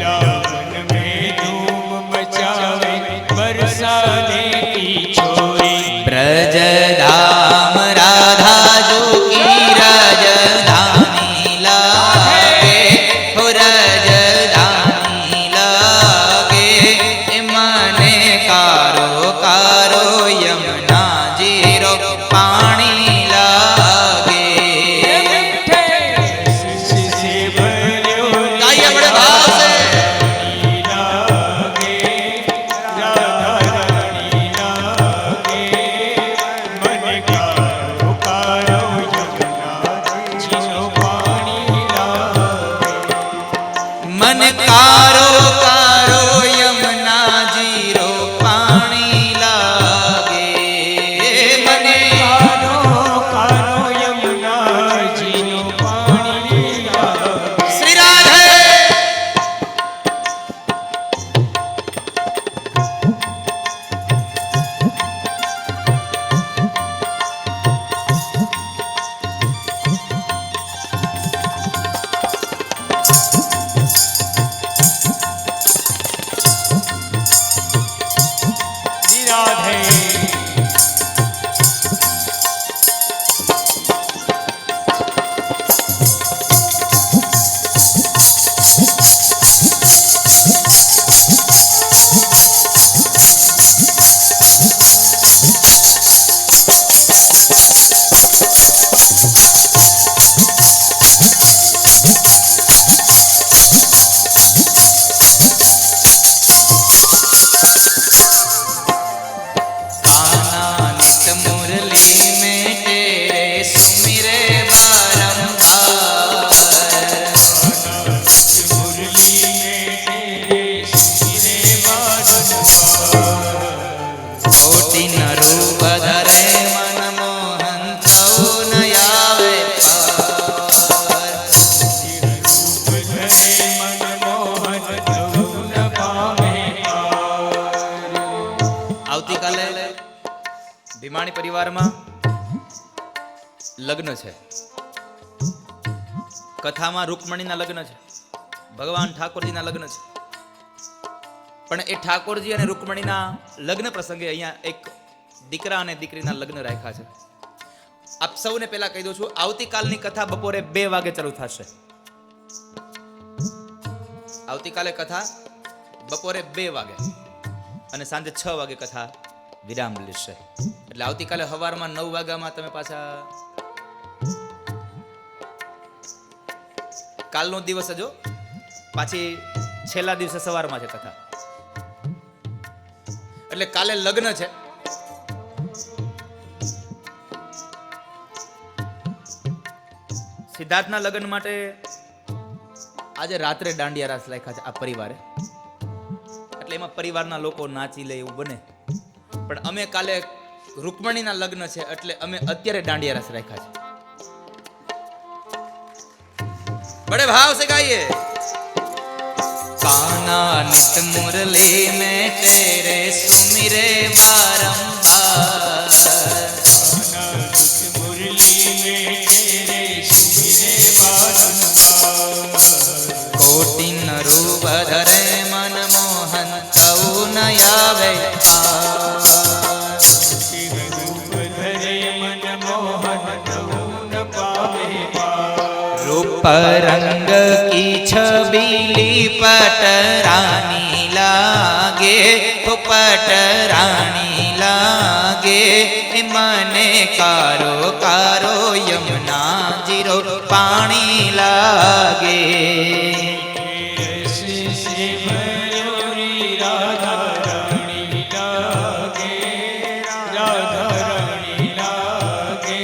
Speaker 3: रावण में धूम मचावे बरसाने की छोरी.
Speaker 2: ब्रज धाम राधा जो की राजधानी लागे, हो राजधानी लागे. मने कारो कारो यमुना जीरो पानी लागे.
Speaker 3: से भर्यो
Speaker 2: गाइए बड़े भाव से.
Speaker 3: लागे, राधा रानी लागे. मन कारो कारो यमुना जीरो पानी लागे.
Speaker 2: मन कारो कारो यमुना जीरो पानी लागे. मने
Speaker 3: कारो कारो यमुना जीरो पानी लागे.
Speaker 2: श्री राधे.
Speaker 3: श्री राधे.
Speaker 2: कान्हा नित मुरली में तेरे सुमिरे बारंबार.
Speaker 3: मुरली में तेरे सुमिरे बारंबार.
Speaker 2: कोटि न रूप धरे मन मोहन थौ न आवे पार.
Speaker 3: रूप धरे मन मोहन थौ न पामे पार.
Speaker 2: આવતીકાલે ભીમાણી પરિવારમાં લગ્ન છે. કથામાં રૂકમણીના લગ્ન છે, ભગવાન ઠાકોરજીના લગ્ન છે. પણ એ ઠાકોરજી અને રૂકમણીના લગ્ન પ્રસંગે અહીંયા એક દીકરા અને દીકરીના લગ્ન રાખ્યા છે. આપ સૌને પહેલા કહી દઉં છું, આવતીકાલની કથા બપોરે 2 વાગે ચાલુ થશે. આવતીકાલે કથા બપોરે 2 વાગે અને સાંજે 6 વાગે કથા વિરામ લેશે. એટલે આવતીકાલે સવારમાં 9 વાગ્યામાં તમે પાછા કાલનો દિવસ જો પાછી છેલ્લા દિવસે સવારમાં છે કથા. એટલે કાલે લગ્ન છે. સિદ્ધાર્થના લગ્ન માટે આજે રાત્રે દાંડિયા રાસ રાખ્યા છે આ પરિવારે. એટલે એમાં પરિવારના લોકો નાચી લે એવું બને. પણ અમે કાલે રૂકમણીના લગ્ન છે એટલે અમે અત્યારે દાંડિયા રાસ રાખ્યા છે. बड़े भाव से गाइए. काना नित मुरली में तेरे सुमिरे बारंबार,
Speaker 3: काना नित मुरली में तेरे सुमिरे बारंबार,
Speaker 2: कोटि न रूप धरे मन मोहन तऊ न आवे पार,
Speaker 3: कोटि न रूप धरे मन मोहन तऊ न पावे पार,
Speaker 2: रूप रंग की छबीली पटरानी लागे, पटरानी लागे, मने कारो कारो यमुना जीरो पानी लागे.
Speaker 3: रस से भरो रे राधा रानी लागे, राधा रानी लागे,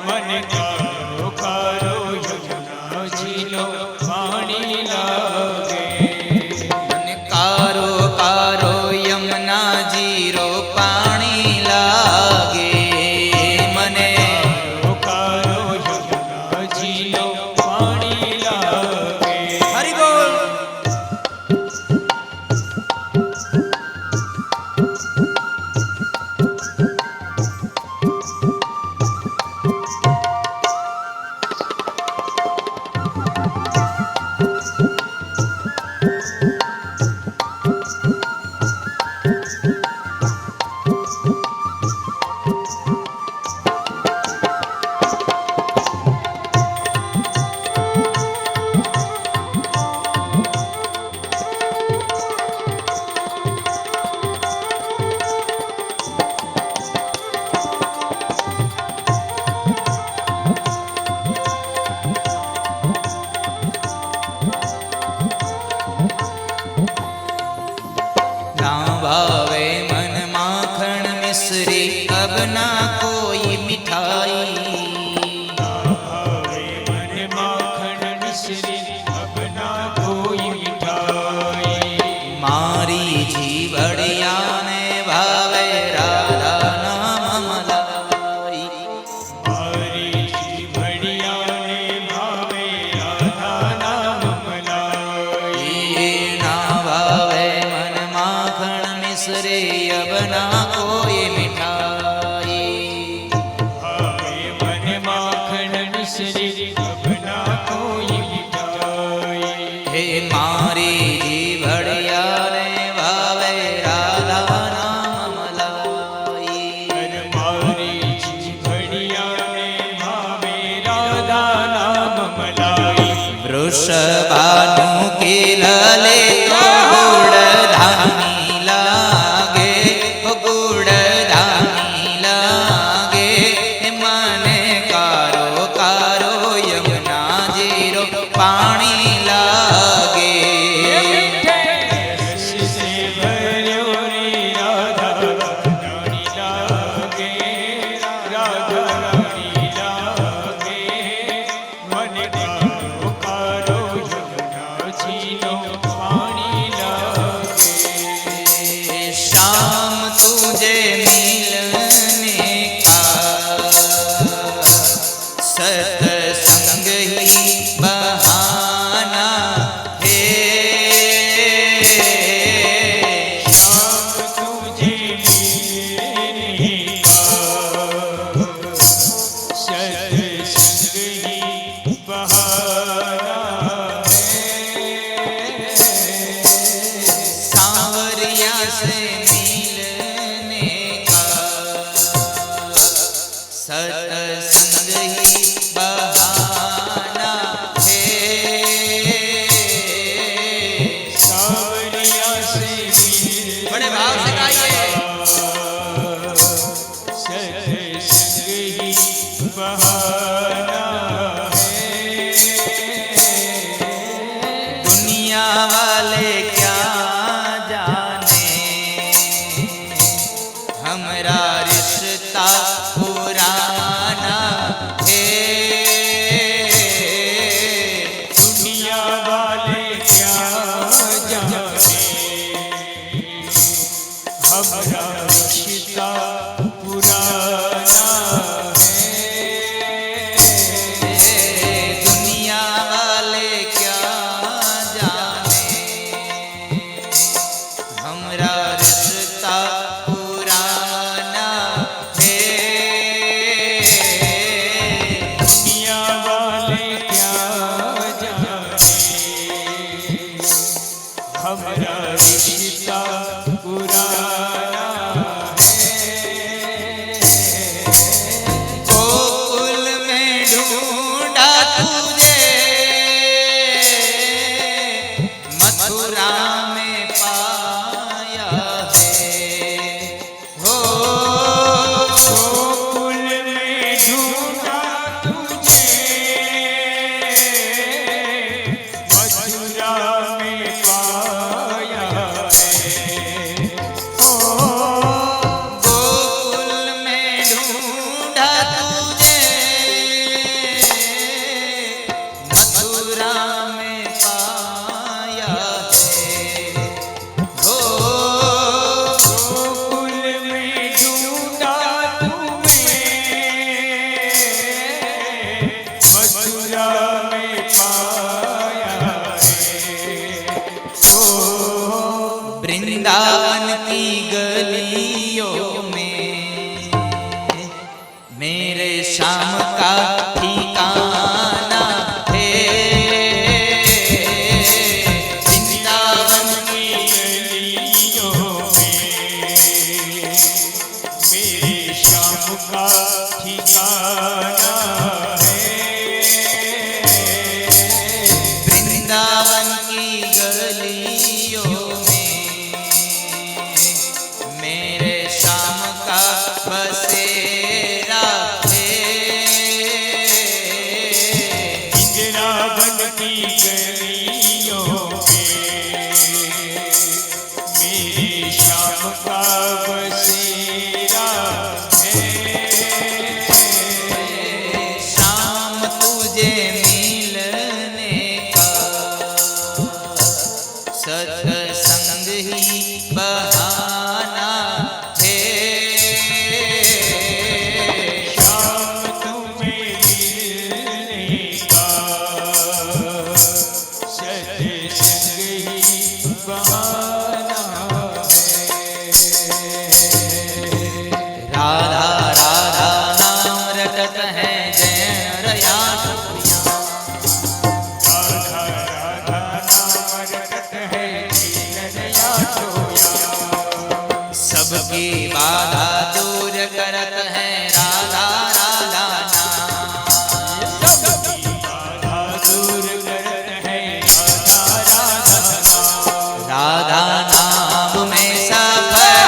Speaker 3: मन कारो कारो यमुना झीलो पानी लागे,
Speaker 2: मने कारो कारो यमुना जीरो पानी लागे, मने
Speaker 3: कारो यमुना झीलो पानी लागे.
Speaker 2: हरि बोल. ना भावे मन माखन मिश्री अब ना कोई मिठाई,
Speaker 3: भावे मन माखन मिश्री अब ना कोई मिठाई,
Speaker 2: मारी जीवड़िया ने भावे राधा नाम मलाई,
Speaker 3: मारी जीवड़िया ने भावे राधा नाम मलाई,
Speaker 2: ना भावे मन माखन मिश्री अब ना कोई मिठाई,
Speaker 3: भावे मन माखन मिश्री अब ना कोई मिठाई,
Speaker 2: हे मारी जीवड़िया ने भावे राधा नाम मलाई,
Speaker 3: मारी जीवड़िया ने भावे राधा नाम मलाई,
Speaker 2: वृषभानु के लले तो गुड़धानी लागे, गुड़धानी लागे, मने कारो कारो यमुना जीरो पानी लागे.
Speaker 3: रस से भर्यो रे राधा रानी लागे, राधा रानी लागे, मन कारो कारो यमुना झीलो पानी
Speaker 2: दुनिया वाले क्या जाने हमरा रिश्ता पुराना है।
Speaker 3: दुनिया वाले क्या जाने हमारा रिश्ता पुराना
Speaker 2: दुनिया वाले क्या जाने हमरा रिश्ता पुराना है।
Speaker 3: दुनिया वाले क्या जाने हमारा रिश्ता पुराना
Speaker 2: गोकुल में ढूंढा तुझे मथुरा में पाया है। हो
Speaker 3: गोकुल में ढूंढा तुझे मथुरा में पाया है। ओ
Speaker 2: गोकुल में ढूंढा तुझे मथुरा में पाया है। हो
Speaker 3: गोकुल में ढूंढा तुम्हें मथुरा में पाया है। ओ
Speaker 2: वृंदावन की गलियों में मेरे शाम का ठिकाना है। वृंदावन
Speaker 3: की गलियों में मेरे शाम का ठिकाना है।
Speaker 2: वृंदावन की गलियों में मेरे शाम का बसेरा है।
Speaker 3: वृंदावन की गलियों में मेरे शाम का बसेरा है।
Speaker 2: शाम तुझे मिलने का सत्संग ही बहाना है।
Speaker 3: शाम तुम्हें मिलने का सत्संग ही बहाना है।
Speaker 2: राधा राधा नाम रटत है जय रया
Speaker 3: राधा राधा नाम रटत है दीनदया सोया।
Speaker 2: सबकी बाधा दूर करत है राधा राधा नाम।
Speaker 3: सबकी बाधा दूर करत है राधा राधा नाम।
Speaker 2: राधा नाम में सफल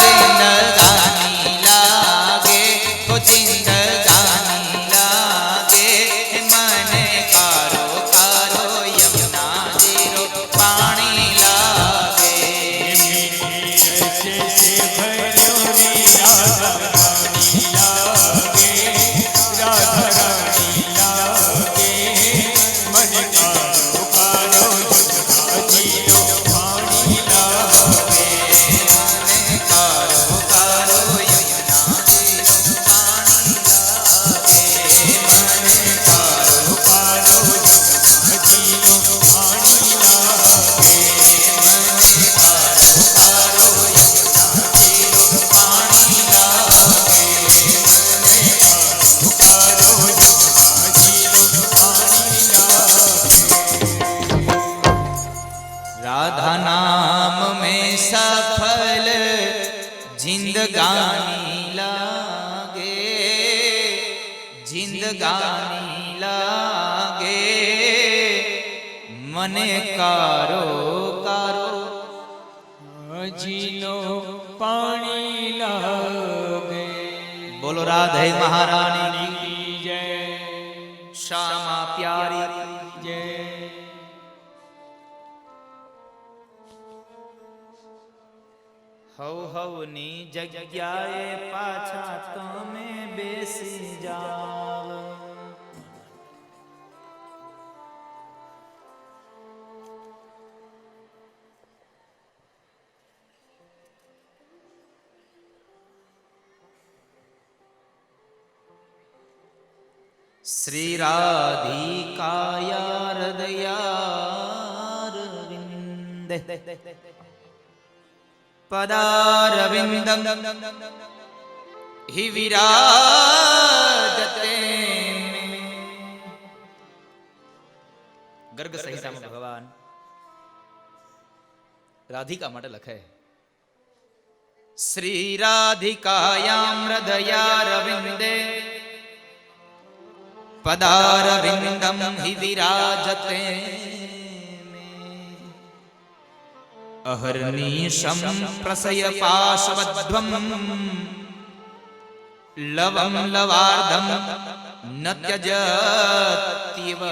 Speaker 2: जिंदगानी लागे, ओ जिंदगानी लागे। मन कारो कारो यमुना जीरो पानी लागे।
Speaker 3: से भरो रे राधा रानी लागे, राधा रानी लागे। मन कारो कारो जमुना जीरो पानी लागे।
Speaker 2: मन कारो कारो यमुना जीरो पानी लागे। मन कारो
Speaker 3: कारो जमुना जीरो पानी लागे।
Speaker 2: राधा नाम में सफल जिंदगानी लागे, जिंदगानी लागे। मने कारो कारो
Speaker 3: जीनो पानी लागे।
Speaker 2: बोलो राधे महारानी की
Speaker 3: की जय,
Speaker 2: श्यामा प्यारी
Speaker 3: जय।
Speaker 2: હવની જગ્યાએ પાછા તમે બેસી જાવ. શ્રી રાધિકાયા હૃદયારવિંદે પદારવિંદમ હિ વિરાજતે. ગર્ગ સંહિતામાં ભગવાન રાધિકા માટે લખે, શ્રી રાધિકાયામ હૃદયારવિંદે પદારવિંદમ હિ વિરાજતે. અહર્નિશમ પ્રસય પાશવધ્વમ લવમ લવાર્ધમ ન ત્યજત્યવ.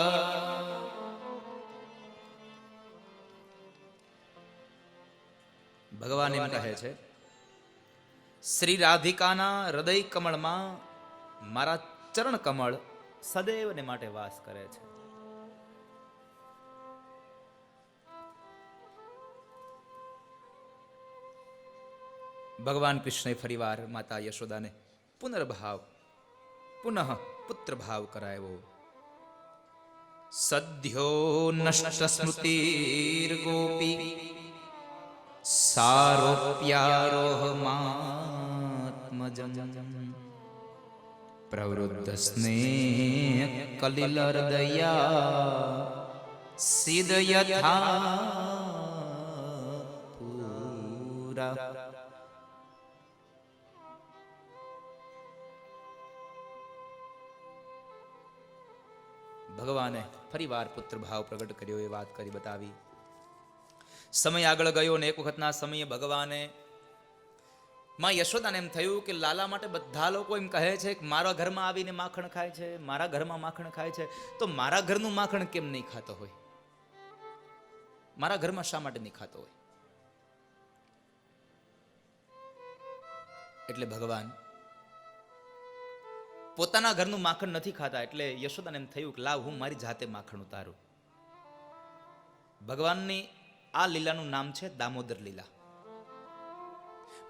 Speaker 2: ભગવાન એમ કહે છે, શ્રી રાધિકાના હૃદય કમળમાં મારા ચરણ કમળ સદૈવને માટે વાસ કરે છે. ભગવાન કૃષ્ણે ફરીવાર માતા યશોદાને પુનર્ભાવ પુનઃ પુત્ર ભાવ કરાવ્યો. સદ્યો નષ્ટ સ્મૃતિર ગોપી સારોપ્યારોહમાત્મજમ પ્રવૃદ્ધ સ્નેહ કલિલ હૃદયા સિદ્ધ યથા પૂરા. ભગવાને ફરીવાર પુત્ર ભાવ પ્રગટ કર્યો, એ વાત કરી બતાવી. સમય આગળ ગયો ને એક વખતના સમયે ભગવાને માં યશોદાને એમ થયું કે લાલા માટે બધા લોકો એમ કહે છે કે મારા ઘરમાં આવીને માખણ ખાય છે, મારા ઘરમાં માખણ ખાય છે, તો મારા ઘરનું માખણ કેમ નહીં ખાતો હોય? મારા ઘરમાં શા માટે નહીં ખાતો હોય? એટલે ભગવાન પોતાના ઘરનું માખણ નથી ખાતા, એટલે યશોદાને એમ થયું કે લાવ હું મારી જાતે માખણ ઉતારું. ભગવાનની આ લીલાનું નામ છે દામોદર લીલા.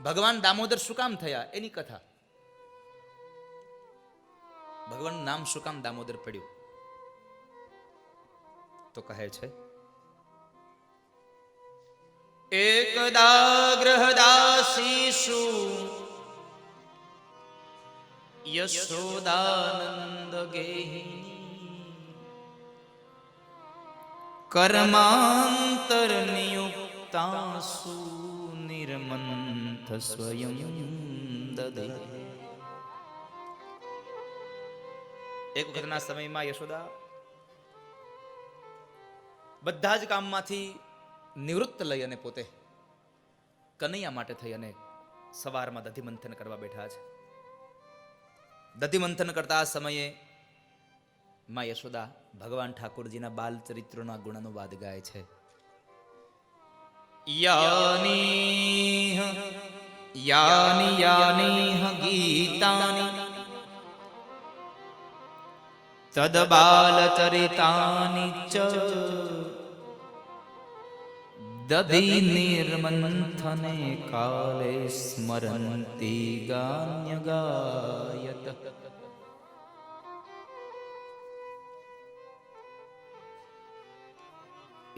Speaker 2: ભગવાન દામોદર શું કામ થયા એની કથા. ભગવાનનું નામ શું કામ દામોદર પડ્યું? તો કહે છે, એકદા ગૃહદાસીષુ યશોદાનંદ ગેહિની કર્માંતર નિયુક્તાસુ નિર્મંથ સ્વયં દદે. એક વખતના સમયમાં યશોદા બધા જ કામમાંથી નિવૃત્ત લઈ અને પોતે કનૈયા માટે થઈ અને સવારમાં દધિમંથન કરવા બેઠા છે. દધિમંથન કરતા સમયે માં યશોદા ભગવાન ઠાકોરજીના બાલ ચરિત્રોના ગુણનો વાદ ગાય છે. યાની યાની યાની ગીતાની તદ બાલ ચરિતાની ચ દધી નિર્મંથને કાલે સ્મરંતી ગાન્ય ગાયત.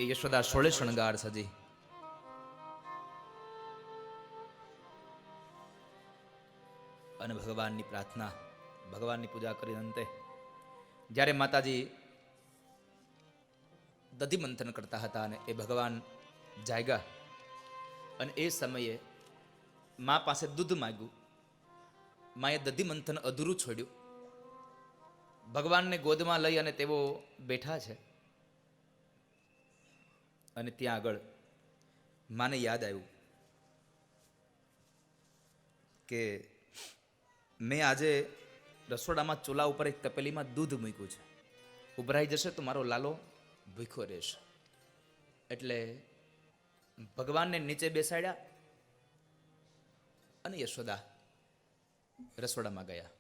Speaker 2: એ યશોદા 16 શણગાર સજી અને ભગવાનની પ્રાર્થના, ભગવાનની પૂજા કરી અંતે જ્યારે માતાજી દધિમંથન કરતા હતા અને એ ભગવાન જાગ્યા અને એ સમયે મા પાસે દૂધ માંગ્યું. માએ દધિમંથન અધૂરું છોડ્યું. ભગવાનને ગોદમાં લઈ અને તેઓ બેઠા છે અને ત્યાં આગળ માને યાદ આવ્યું કે મેં આજે રસોડામાં ચૂલા ઉપર એક તપેલીમાં દૂધ મૂક્યું છે, ઉભરાઈ જશે તો મારો લાલો ભૂખ્યો રહેશે. એટલે ભગવાનને નીચે બેસાડ્યા અને યશોદા રસોડામાં ગયા.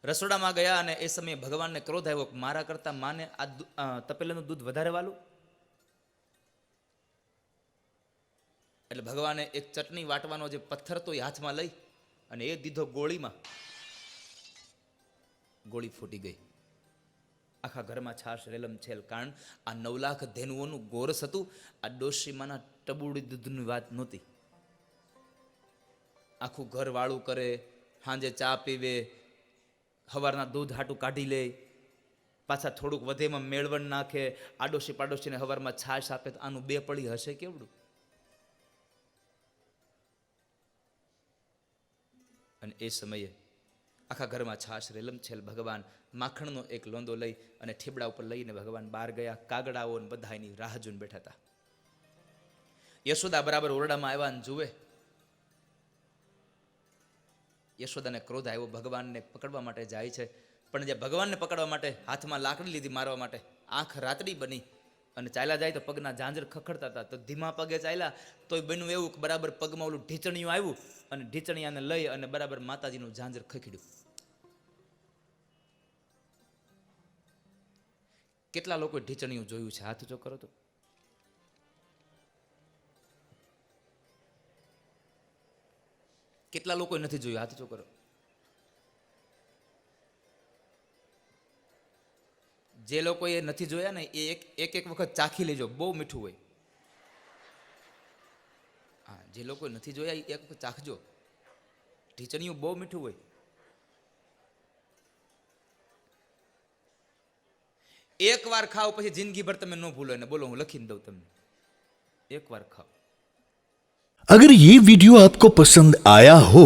Speaker 2: રસોડામાં ગયા અને એ સમયે ભગવાનને ક્રોધ આવ્યો, મારા કરતા માને આ તપેલાનું દૂધ વધારે વાલું. એટલે ભગવાને એક ચટણી વાટવાનો જે પથ્થર તો એ હાથમાં લઈ અને એ દીધો ગોળીમાં. ગોળી ફૂટી ગઈ. આખા ઘરમાં છાશ રેલમ છેલ. કારણ આ 9 લાખ ધેનુઓનું ગોરસ હતું. આ ડોશીમાના ટબુડી દૂધની વાત નહોતી. આખું ઘર વાળું કરે, સાંજે ચા પીવે, સવારના દૂધ હાટું કાઢી લે, પાછા થોડુંક વધેમાં મેળવણ નાખે, આડોશી પાડોશીને સવારમાં છાશ આપે. તો આનું 2 પડી હશે કેવડું? અને એ સમયે આખા ઘરમાં છાશ રેલમ છેલ. ભગવાન માખણનો એક લોંદો લઈ અને ઠીબડા ઉપર લઈને ભગવાન બહાર ગયા. કાગડાઓ ને બધા એની રાહ જોઈને બેઠા હતા. યશોદા બરાબર ઓરડામાં આવ્યા ને જુએ. યશોદાને ક્રોધ આવ્યો, ભગવાનને પકડવા માટે જાય છે. પણ જે ભગવાનને પકડવા માટે હાથમાં લાકડી લીધી મારવા માટે, આંખ રાતડી બની અને ચાલ્યા જાય તો પગના ઝાંઝર ખખડતા હતા. તો ધીમા પગે ચાલ્યા તોય બન્યું એવું કે બરાબર પગમાં ઓલું ઢીચણિયું આવ્યું અને ઢીચણિયાને લઈ અને બરાબર માતાજીનું ઝાંઝર ખખડ્યું. કેટલા લોકોએ ઢીચણિયું જોયું છે? હાથ ઊંચો કરો તો. કેટલા લોકોએ નથી જોયું? હાથ ઊંચો કરો. જે લોકોએ નથી જોયા ને એ એક વખત ચાખી લેજો, બહુ મીઠું હોય. હા, જે લોકોએ નથી જોયા એ એક વખત ચાખજો. ઢીચણિયું બહુ મીઠું હોય. એક વાર ખાઓ પછી જિંદગીભર તમે ન ભૂલો. એને બોલો, હું લખીને દઉં તમને. એક વાર ખાઓ.
Speaker 1: अगर ये वीडियो आपको पसंद आया हो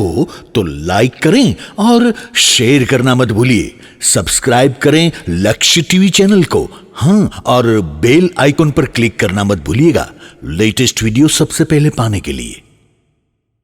Speaker 1: तो लाइक करें और शेयर करना मत भूलिए. सब्सक्राइब करें लक्ष्य टीवी चैनल को. हाँ, और बेल आइकॉन पर क्लिक करना मत भूलिएगा लेटेस्ट वीडियो सबसे पहले पाने के लिए.